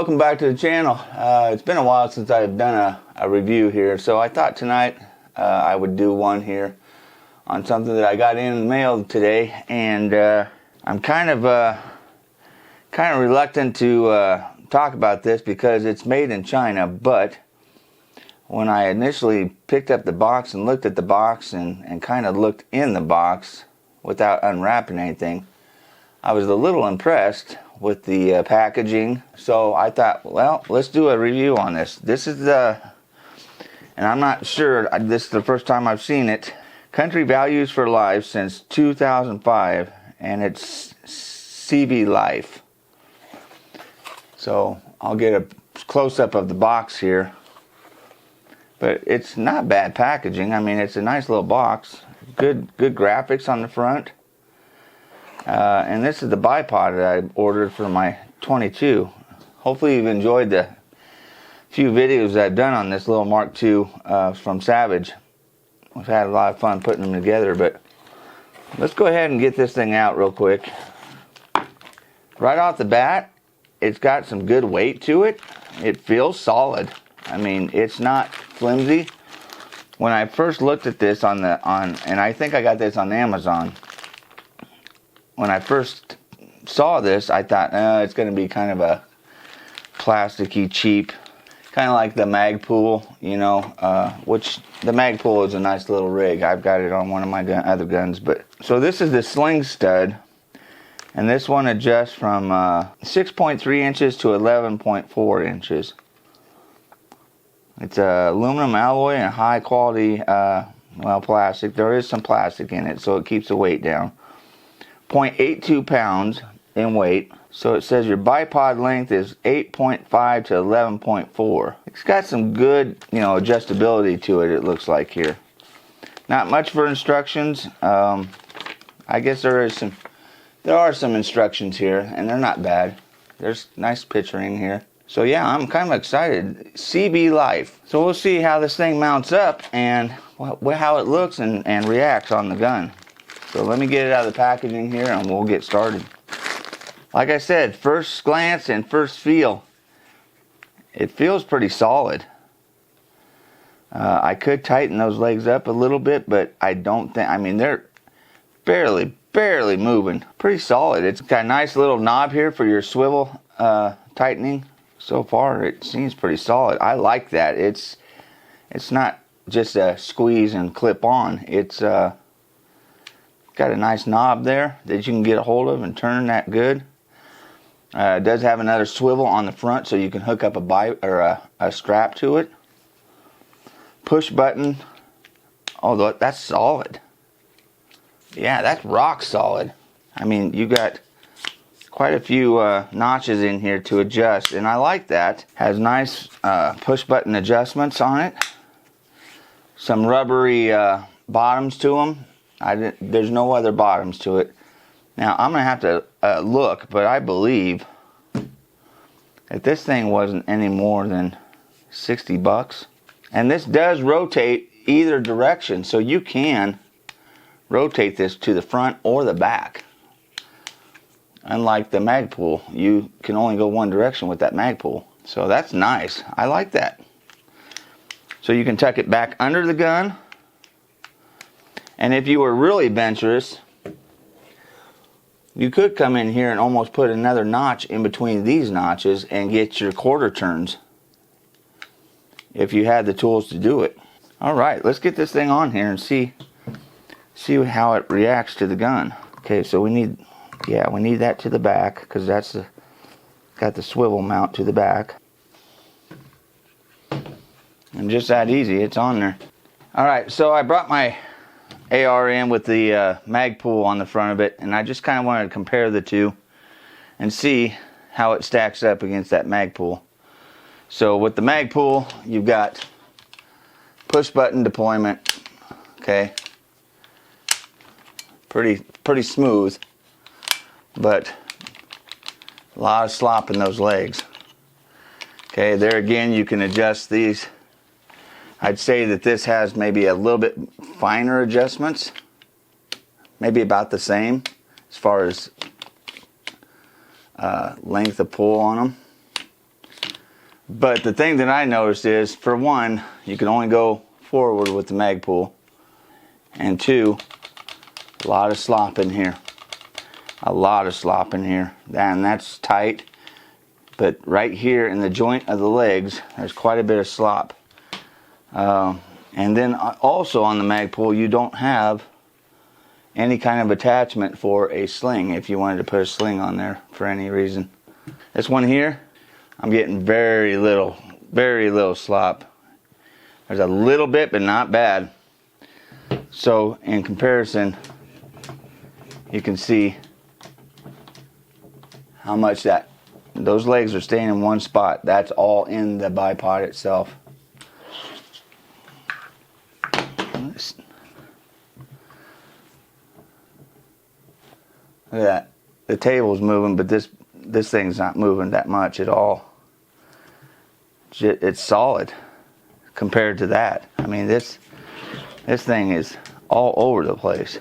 welcome back to the channel. It's been a while since I've done a review here, so I thought tonight I would do one here on something that I got in the mail today, and I'm kind of reluctant to talk about this because it's made in China, but when I initially picked up the box and looked at the box and kind of looked in the box without unwrapping anything, I was a little impressed with the packaging. So I thought, well, let's do a review on this. This is and I'm not sure, this is the first time I've seen it, Country Values for Life since 2005, and it's CB Life. So I'll get a close-up of the box here, but it's not bad packaging. I mean, it's a nice little box, good graphics on the front. And this is the bipod that I ordered for my 22. Hopefully you've enjoyed the few videos that I've done on this little Mark II from Savage. We've had a lot of fun putting them together, but let's go ahead and get this thing out real quick. Right off the bat, it's got some good weight to it. It feels solid. I mean, it's not flimsy. When I first looked at this and I think I got this on Amazon. When I first saw this, I thought, it's going to be kind of a plasticky, cheap, kind of like the Magpul, you know, which the Magpul is a nice little rig. I've got it on one of my other guns. But so this is the sling stud, and this one adjusts from 6.3 inches to 11.4 inches. It's aluminum alloy and high quality, plastic. There is some plastic in it, so it keeps the weight down. 0.82 pounds in weight. So it says your bipod length is 8.5 to 11.4. It's got some good, adjustability to it, it looks like here. Not much for instructions. I guess there are some instructions here, and they're not bad. There's nice picturing here. So yeah, I'm kind of excited. CB Life. So we'll see how this thing mounts up and how it looks and reacts on the gun. So let me get it out of the packaging here and we'll get started. Like I said, first glance and first feel, it feels pretty solid. I could tighten those legs up a little bit, but I don't think, they're barely moving. Pretty solid. It's got a nice little knob here for your swivel tightening. So far it seems pretty solid. I like that. It's not just a squeeze and clip on. It's got a nice knob there that you can get a hold of and turn that good. It does have another swivel on the front so you can hook up a strap to it. Push button. Oh, that's solid. Yeah, that's rock solid. You got quite a few notches in here to adjust, and I like that. Has nice push button adjustments on it. Some rubbery bottoms to them. There's no other bottoms to it. Now I'm gonna have to look, but I believe that this thing wasn't any more than 60 bucks. And this does rotate either direction, so you can rotate this to the front or the back. Unlike the Magpul, you can only go one direction with that Magpul. So that's nice. I like that. So you can tuck it back under the gun. And if you were really adventurous, you could come in here and almost put another notch in between these notches and get your quarter turns if you had the tools to do it. Alright, let's get this thing on here and see how it reacts to the gun. Okay, so we need that to the back because that's got the swivel mount to the back. And just that easy, it's on there. Alright, so I brought my AR in with the Magpul on the front of it, and I just kind of wanted to compare the two and see how it stacks up against that Magpul. So with the Magpul, you've got push button deployment. Okay, pretty smooth, but a lot of slop in those legs. Okay, there again you can adjust these. I'd say that this has maybe a little bit finer adjustments, maybe about the same as far as length of pull on them. But the thing that I noticed is, for one, you can only go forward with the Magpul, and two, a lot of slop in here. A lot of slop in here, and that's tight. But right here in the joint of the legs, there's quite a bit of slop. And then also on the Magpul, you don't have any kind of attachment for a sling if you wanted to put a sling on there for any reason. This one here, I'm getting very little slop. There's a little bit, but not bad. So in comparison, you can see how much those legs are staying in one spot. That's all in the bipod itself. Look at that. The table's moving, but this thing's not moving that much at all. It's solid compared to that. I mean, this thing is all over the place.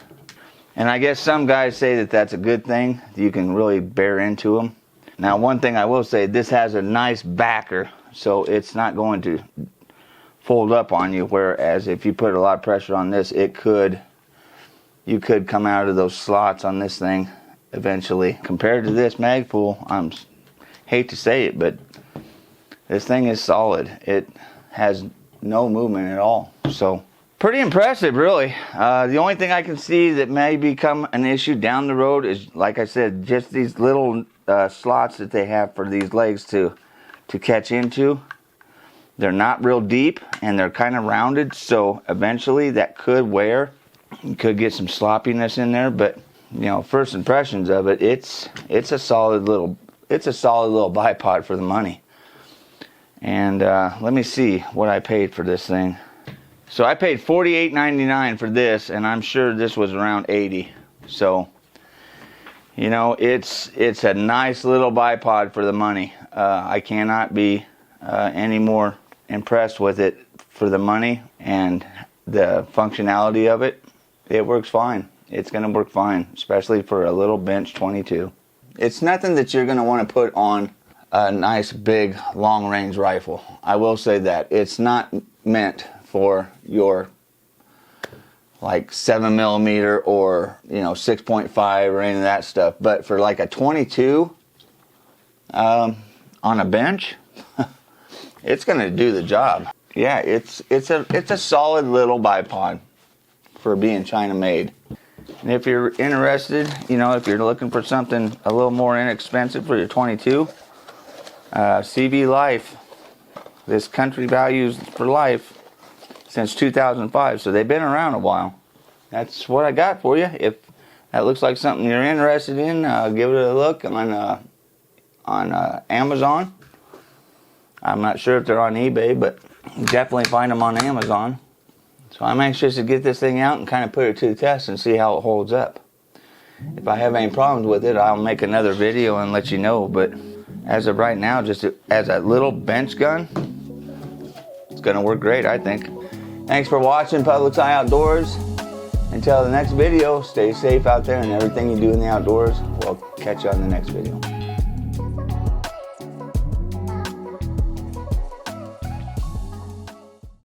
And I guess some guys say that that's a good thing. You can really bear into them. Now, one thing I will say, this has a nice backer, so it's not going to fold up on you, whereas if you put a lot of pressure on this, you could come out of those slots on this thing eventually. Compared to this Magpul, I hate to say it, but this thing is solid. It has no movement at all. So pretty impressive, really. The only thing I can see that may become an issue down the road is, like I said, just these little slots that they have for these legs to catch into. They're not real deep and they're kind of rounded, so eventually that could wear. You could get some sloppiness in there, but you know, first impressions of it, it's a solid little bipod for the money. And let me see what I paid for this thing. So I paid $48.99 for this, and I'm sure this was around $80. So, you know, it's a nice little bipod for the money. I cannot be any more impressed with it for the money and the functionality of it. It works fine. It's going to work fine, especially for a little bench 22. It's nothing that you're going to want to put on a nice big long range rifle. I will say that. It's not meant for your like 7mm or 6.5 or any of that stuff. But for like a 22 on a bench, it's going to do the job. Yeah, it's a solid little bipod for being China made. And if you're interested, if you're looking for something a little more inexpensive for your 22, CV Life, this country values for life since 2005, so they've been around a while. That's what I got for you. If that looks like something you're interested in, give it a look on Amazon. I'm not sure if they're on eBay, but you definitely find them on Amazon. So I'm anxious to get this thing out and kind of put it to the test and see how it holds up. If I have any problems with it, I'll make another video and let you know. But as of right now, just as a little bench gun, it's going to work great, I think. Thanks for watching Public's Eye Outdoors. Until the next video, stay safe out there, and everything you do in the outdoors, we'll catch you on the next video.